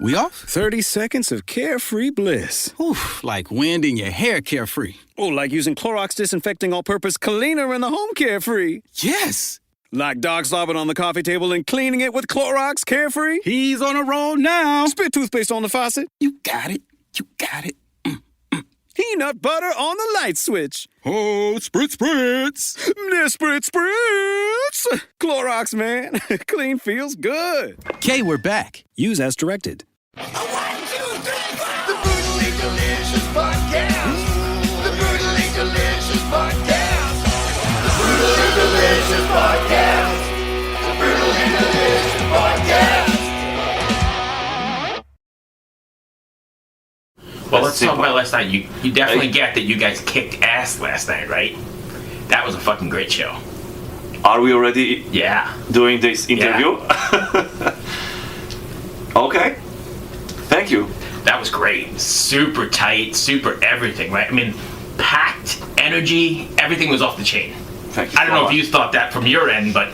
We off? 30 seconds of carefree bliss. Oof, like wind in your hair carefree. Oh, like using Clorox Disinfecting All-Purpose Cleaner in the home carefree. Yes! Like dog slobbing on the coffee table and cleaning it with Clorox Carefree. He's on a roll now. Spit toothpaste on the faucet. You got it. You got it. Peanut butter on the light switch. Oh, spritz, spritz. Spritz, spritz. Clorox, man. Clean feels good. Okay, we're back. Use as directed. 1, 2, 3, 4. The Brutally Delicious Podcast. The Brutally Delicious Podcast. The Brutally Delicious Podcast. The Brutally Delicious Podcast. Well, let's talk about last night. You definitely get that you guys kicked ass last night, right? That was a fucking great show. Are we already doing this interview? Yeah. Okay. Thank you. That was great. Super tight, super everything, right? I mean, packed energy, everything was off the chain. Thank you. I don't know if you thought that from your end, but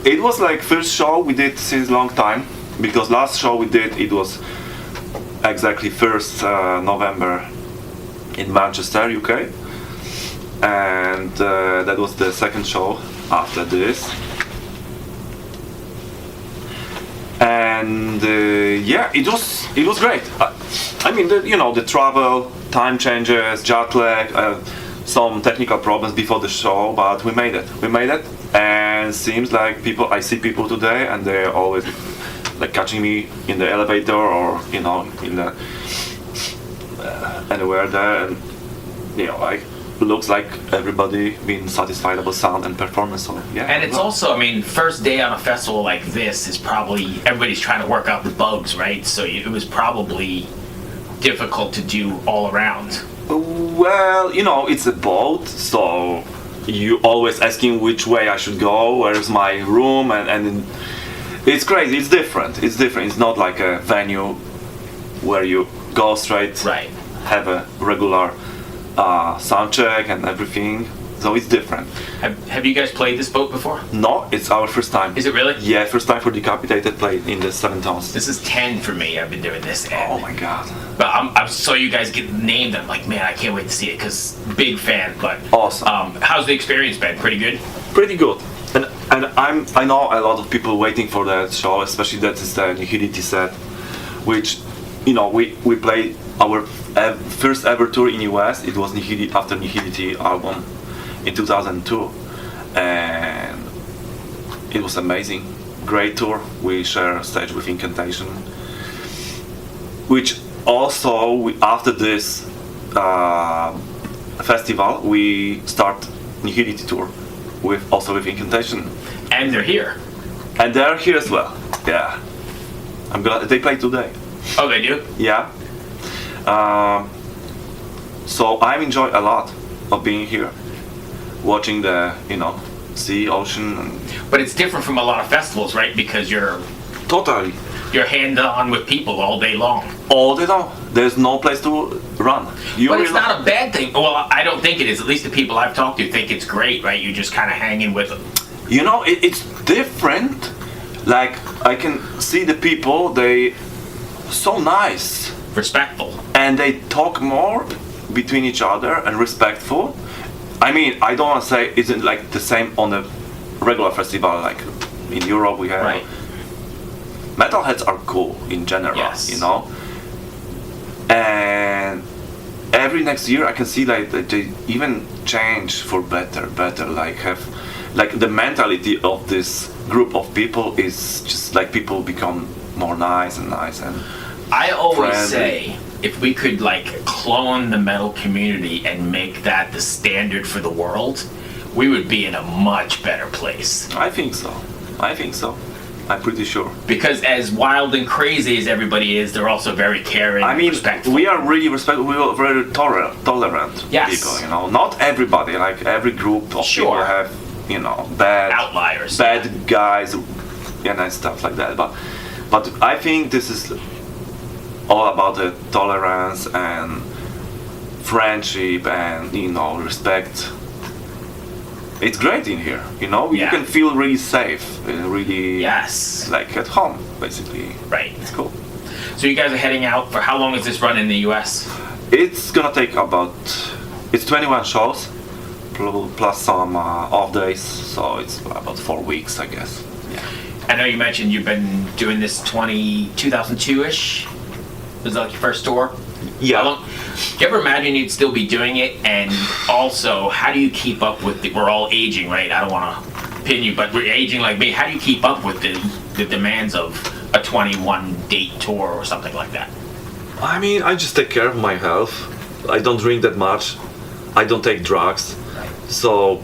it was like first show we did since long time, because last show we did, it was exactly 1st November in Manchester, UK, and that was the second show after this. And it was great. I mean, the travel, time changes, jet lag, some technical problems before the show, but we made it. And seems like I see people today, and they're always like catching me in the elevator or in the anywhere there, and like looks like everybody being satisfied about sound and performance. So yeah. And it's also, I mean, first day on a festival like this is probably everybody's trying to work out the bugs, right? So it was probably difficult to do all around. Well, it's a boat, so you always asking which way I should go, where's my room, and it's crazy. It's different. It's not like a venue where you go straight, right, have a regular sound check and everything. So it's different. Have you guys played this boat before? No, it's our first time. Is it really? Yeah, first time for Decapitated, played in the 7 tones. This is 10 for me. I've been doing this. Oh my god. But I saw you guys get named. I'm like, man, I can't wait to see it because big fan. But awesome. How's the experience been? Pretty good? Pretty good. And I know a lot of people waiting for that show, especially that is the Nihility set, which we played our first ever tour in US. It was after Nihility album in 2002, and it was amazing. Great tour. We share stage with Incantation, which also after this festival we start Nihility tour with Incantation. And they're here. And they're here as well. Yeah. I'm glad they play today. Oh, they do? Yeah. So I enjoy a lot of being here, watching the sea, ocean. But it's different from a lot of festivals, right? Because you're hand-on with people all day long. All day long. There's no place to run. But it's not a bad thing. Well, I don't think it is. At least the people I've talked to think it's great, right? You just kind of hang in with them. It's different. Like, I can see the people, they so nice. Respectful. And they talk more between each other and respectful. I mean, I don't want to say it's like the same on a regular festival, like in Europe we have. Right. Metalheads are cool in general, yes. And every next year I can see like they even change for better, like the mentality of this group of people is just like people become more nice and I always friendly. say if we could like clone the metal community and make that the standard for the world, we would be in a much better place. I think so. I'm pretty sure. Because as wild and crazy as everybody is, they're also very caring, respectful. We are really respectful. We are very tolerant yes. people. Not everybody. Like every group of people have, bad outliers, bad guys, and stuff like that. But I think this is all about the tolerance and friendship and respect. it's great in here. You know, you Yeah. can feel really safe, really Yes. like at home, basically. Right. It's cool. So you guys are heading out for how long is this run in the U.S.? It's gonna take it's 21 shows plus some off days, so it's about 4 weeks, I guess. Yeah. I know you mentioned you've been doing this 2002-ish. Was that like your first tour? Yeah. How long, do you ever imagine you'd still be doing it? And also, how do you keep up with we're all aging, right? I don't want to pin you, but we're aging like me. How do you keep up with the demands of a 21-date tour or something like that? I mean, I just take care of my health. I don't drink that much. I don't take drugs. So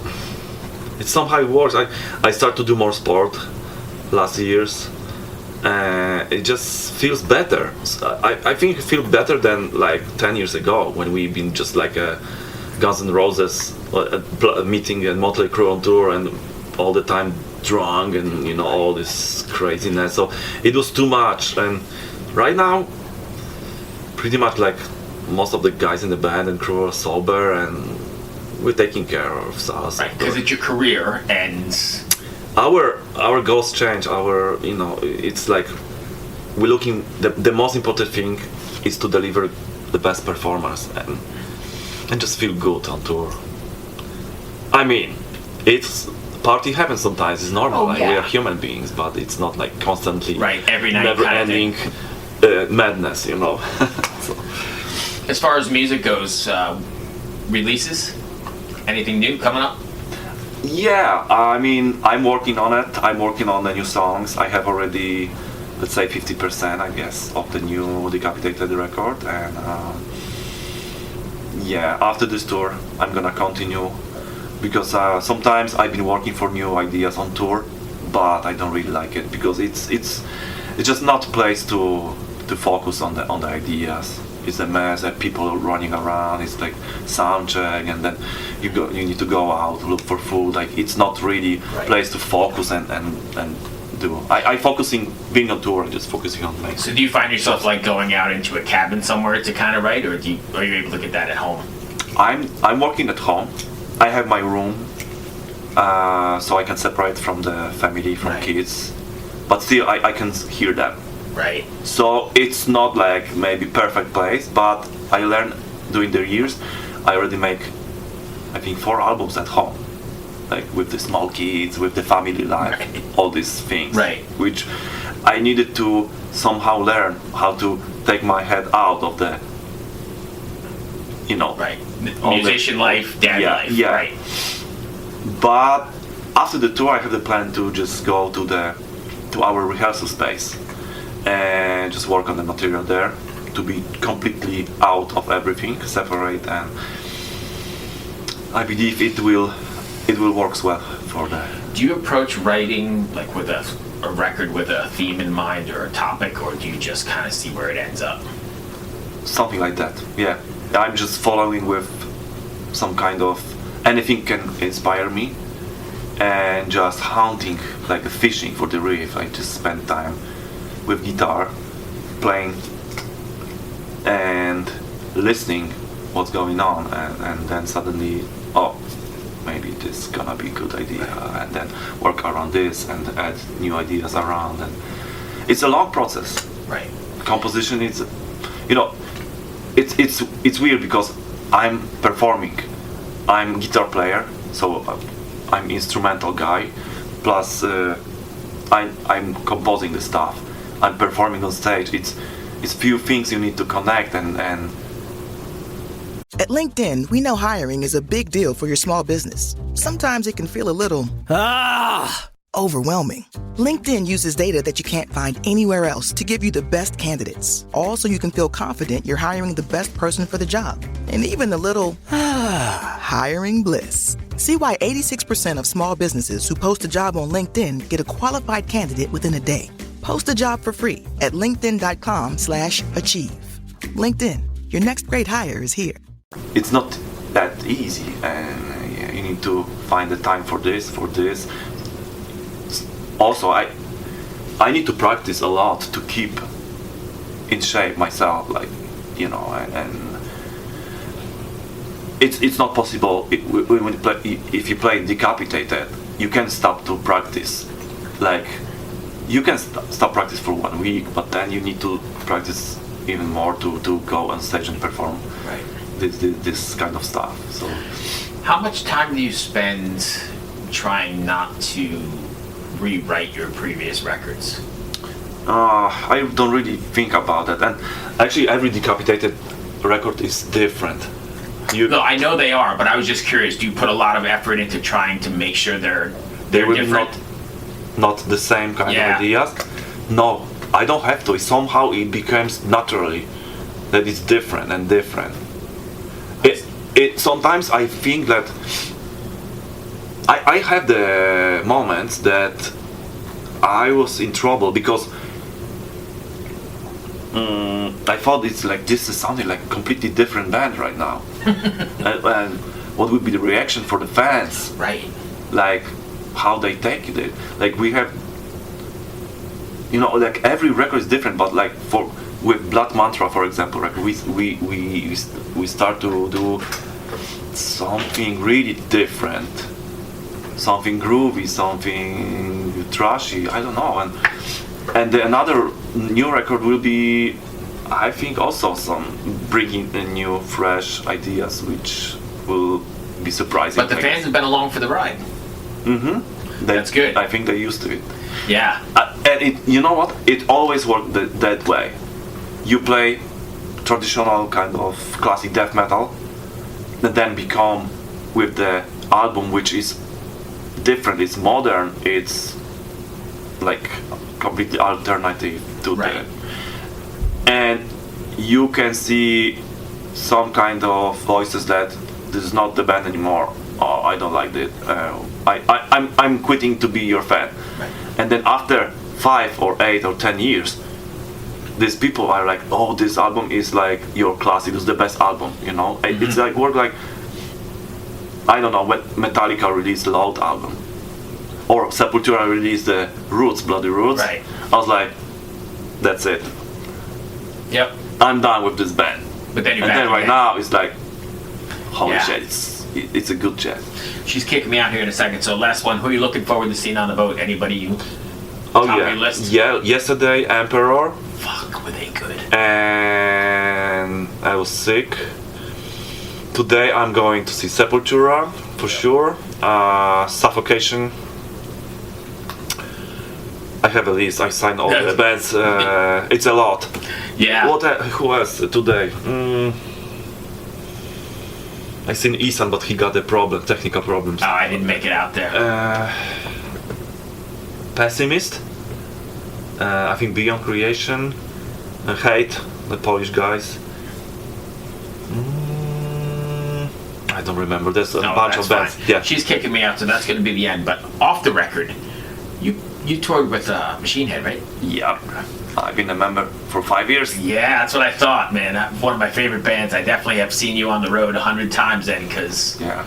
it somehow works. I start to do more sport last years. It just feels better. I think it feels better than like 10 years ago when we've been just like a Guns N' Roses meeting and Motley Crue on tour and all the time drunk and you know all this craziness. So it was too much. And right now, pretty much like most of the guys in the band and crew are sober and we're taking care of us. Right, because it's your career and our goals change. It's like we're looking. The most important thing is to deliver the best performance and just feel good on tour. I mean, it's party happens sometimes. It's normal. Oh, yeah. We are human beings, but it's not like constantly right every night never-ending madness. You know. So. As far as music goes, releases, anything new coming up? Yeah, I mean, I'm working on it. I'm working on the new songs. I have already, let's say, 50%, I guess, of the new Decapitated record. And yeah, after this tour, I'm gonna continue because sometimes I've been working for new ideas on tour, but I don't really like it because it's just not a place to focus on the ideas. It's a mess. People running around. It's like sound check, and then you need to go out look for food. Like it's not really a place to focus and do. I focusing being on tour and just focusing on like. So do you find yourself like going out into a cabin somewhere to kind of write, or are you able to get that at home? I'm working at home. I have my room, so I can separate from the family, from Right. kids, but still I can hear them. Right. So it's not like maybe perfect place, but I learned during the years. I already make, I think, 4 albums at home, like with the small kids, with the family life, Right. all these things. Right. Which I needed to somehow learn how to take my head out of the, you know. Right. all the- Musician life, dad Yeah, life. yeah. Right. But after the tour, I have the plan to just go to our rehearsal space and just work on the material there, to be completely out of everything, separate, and I believe it will work well for that. Do you approach writing like with a record with a theme in mind or a topic, or do you just kind of see where it ends up? Something like that. Yeah, I'm just following with some kind of anything can inspire me, and just hunting like a fishing for the riff. I just spend time with guitar, playing and listening what's going on, and then suddenly, oh, maybe this is gonna be a good idea, and then work around this and add new ideas around, and it's a long process. Right. Composition is, you know, it's weird because I'm performing, I'm guitar player, so I'm instrumental guy, plus I'm composing the stuff, I'm performing on stage. It's few things you need to connect and At LinkedIn, we know hiring is a big deal for your small business. Sometimes it can feel a little overwhelming. LinkedIn uses data that you can't find anywhere else to give you the best candidates, all so you can feel confident you're hiring the best person for the job. And even a little hiring bliss. See why 86% of small businesses who post a job on LinkedIn get a qualified candidate within a day. Post a job for free at linkedin.com/achieve. LinkedIn, your next great hire is here. it's not that easy, and yeah, you need to find the time for this. Also, I need to practice a lot to keep in shape myself, like, you know, and it's not possible when you play, if you play Decapitated, you can stop to practice. Like you can stop practice for 1 week, but then you need to practice even more to go on stage and perform Right. this kind of stuff. So How much time do you spend trying not to rewrite your previous records? I don't really think about that. And actually, every Decapitated record is different. No, I know they are, but I was just curious. Do you put a lot of effort into trying to make sure they they're will be different? not the same kind Yeah. of ideas. No, I don't have to. Somehow it becomes naturally that it's different and different. It sometimes I think that I have the moments that I was in trouble because I thought it's like this is sounding like a completely different band right now. and what would be the reaction for the fans? Right. Like how they take it. Like we have, you know, like every record is different. But like with Blood Mantra, for example, like we start to do something really different, something groovy, something trashy. I don't know. And another new record will be, I think, also some bringing in new, fresh ideas, which will be surprising. But the fans have been along for the ride. That's good. I think they're used to it. Yeah. And you know what? It always worked that way. You play traditional kind of classic death metal, and then become with the album, which is different. It's modern. It's like completely alternative to Right. and you can see some kind of voices that this is not the band anymore. Oh, I don't like it. I'm quitting to be your fan. Right. And then after 5 or 8 or 10 years, these people are like, oh, this album is like your classic. It's the best album, you know. It's like work like, I don't know, when Metallica released the Load album, or Sepultura released the Roots, Bloody Roots. Right. I was like, that's it. Yep. I'm done with this band. But then you're And back then right again. now it's like, holy Yeah. shit, it's a good jazz. She's kicking me out here in a second. So last one. Who are you looking forward to seeing on the boat? Anybody you? Oh Top of yeah, your list? yeah. Yesterday Emperor, Fuck, were they good? and I was sick. Today I'm going to see Sepultura for sure. Suffocation. I have a list. I signed all the bands. It's a lot. Yeah. Who else today? I seen Isan, but he got a problem, technical problems. Oh, I didn't make it out there. Pessimist. I think Beyond Creation. Hate, the Polish guys. I don't remember. There's a No, bunch that's of bands. fine. Yeah. She's kicking me out, so that's going to be the end. But off the record, you toured with Machine Head, right? Yeah. I've been a member for 5 years. Yeah, that's what I thought, man. One of my favorite bands. I definitely have seen you on the road 100 times then, because Yeah.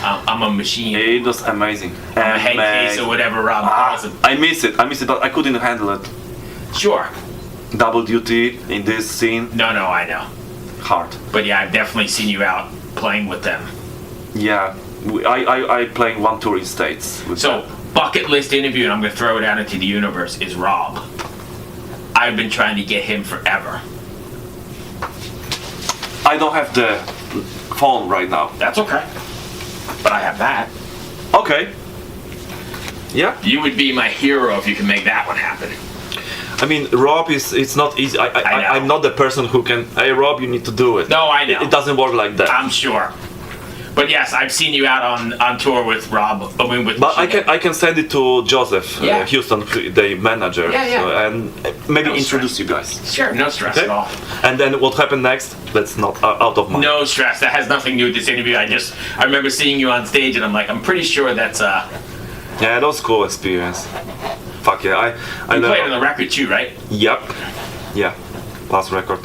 I'm a machine. It was amazing. I'm a head case or whatever Rob calls it. I miss it, but I couldn't handle it. Sure. Double duty in this scene, No, I know. hard. But yeah, I've definitely seen you out playing with them. Yeah, I playing one tour in States. With So, bucket list interview, and I'm going to throw it out into the universe, is Rob. I've been trying to get him forever. I don't have the phone right now. That's okay. But I have that. Okay. Yeah. You would be my hero if you can make that one happen. I mean, Rob it's not easy. I know. I'm not the person who can. Hey, Rob, you need to do it. No, I know. It doesn't work like that. I'm sure. But yes, I've seen you out on tour with Rob. With But Machine Head. I can send it to Joseph Yeah. Houston, the manager. Yeah, yeah. So, and maybe No introduce stress. you guys. Sure, no stress Okay. at all. And then what happened next? That's not out of mind. No stress. That has nothing to do with this interview. I remember seeing you on stage, and I'm like, I'm pretty sure that's Yeah, that was cool experience. Fuck yeah, I you learned- played on the record too, right? Yep. Yeah. Last record.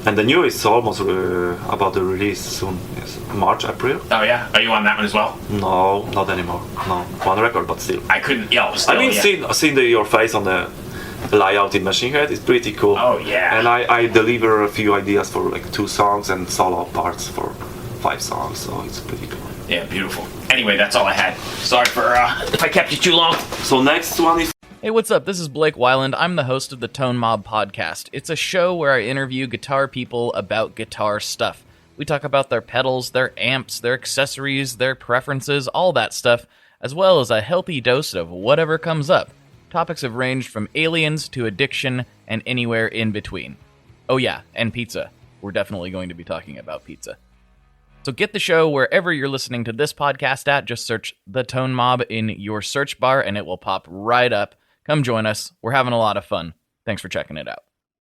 And the new is almost about the release soon. Yes. March, April? Oh yeah. Are you on that one as well? No, not anymore. No. One record, but still. I couldn't. Yeah, still, I mean, yeah. seeing your face on the layout in Machine Head is pretty cool. Oh, yeah. And I deliver a few ideas for like 2 songs and solo parts for 5 songs, so it's pretty cool. Yeah, beautiful. Anyway, that's all I had. Sorry for if I kept you too long. So next one is Hey, what's up? This is Blake Weiland. I'm the host of the Tone Mob podcast. It's a show where I interview guitar people about guitar stuff. We talk about their pedals, their amps, their accessories, their preferences, all that stuff, as well as a healthy dose of whatever comes up. Topics have ranged from aliens to addiction and anywhere in between. Oh yeah, and pizza. We're definitely going to be talking about pizza. So get the show wherever you're listening to this podcast at. Just search The Tone Mob in your search bar and it will pop right up. Come join us. We're having a lot of fun. Thanks for checking it out.